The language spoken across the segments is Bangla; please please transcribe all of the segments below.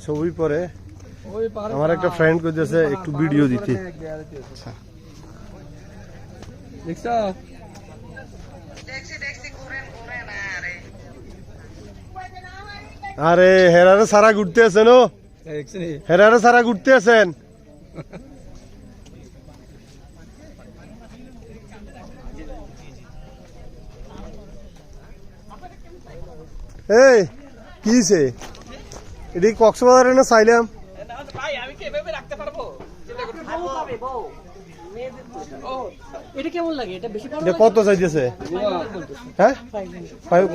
ছবি পরে আমার একটা ফ্রেন্ড কইতেছে একটু ভিডিও দিতে। আরে হেরারে সারা ঘুরতে আছেন, ও হেরারে সারা ঘুরতে আছেন। এই কিছে এটি কক্সবাজারে না চাইলাম? কত চাইতেছে? হ্যাঁ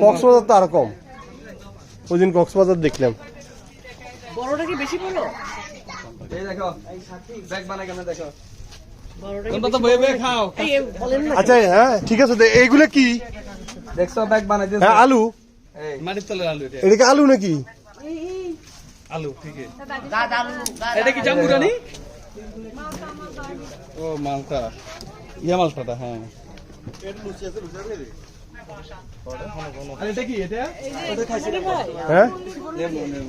কক্সবাজার তো আরো কম। ওই দিন কক্সবাজার দেখলাম। বড়টা কি বেশি বড়? এই দেখো ব্যাগ বানাই কেন দেখো। আচ্ছা হ্যাঁ ঠিক আছে। এইগুলো কি দেখছো ব্যাগ বানাই দিয়েছে? হ্যাঁ আলু, মাটির তলের আলু। এটা কি আলু নাকি? আলু ঠিক আছে। এটা কি জাম্বুরানি? ও মালটা, ইয়া মালটাটা। হ্যাঁ আর এটা কি? এটা হ্যাঁ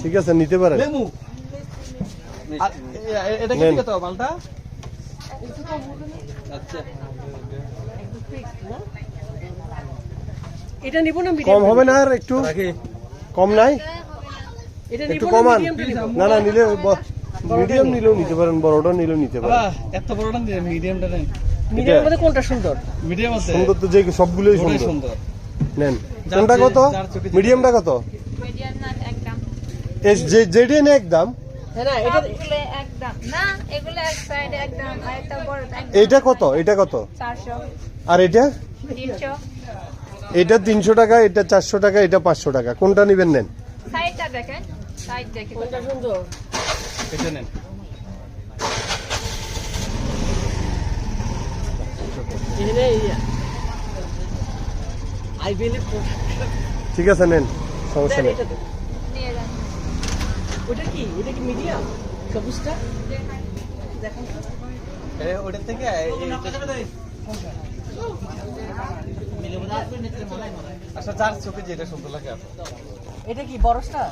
ঠিক আছে নিতে পারেন। লেমু। আর এটা কি কত মালটা? আচ্ছা এটা নিব না? কম হবে না আর একটু? কম নাই? এটা একটু কমান। না না নিলে মিডিয়াম নিলেও নিতে পারেন, বড়টা নিলেও নিতে পারেন। এত বড়টা নিলে মিডিয়ামটা নেন। মিডিয়ামের মধ্যে কোনটা সুন্দর? মিডিয়াম আছে সুন্দর তো, যে সবগুলোই সুন্দর। নেন কোনটা কত? মিডিয়ামটা কত? মিডিয়াম না একদম। যেটা না একদম। না এটা এগুলো একদম না, এগুলো এক সাইড একদম, আর একটা বড় একদম। এটা কত? এটা কত? 400 আর এটা? 300। এটা 300 টাকা, এটা 400 টাকা, এটা 500 টাকা। কোনটা নিবেন নেন। সাইডটা দেখেন, সাইড দেখে কোনটা সুন্দর? এটা নেন। I believe. ঠিক আছে নেন, সমস্যা নেই। নিয়ে যান। ওটা কি? এটা কি মিডিয়াম সবুজটা? দেখেন ওটা থেকে আচ্ছা যার চোখে যেটা সুন্দর লাগে। এটা কি বড়টা?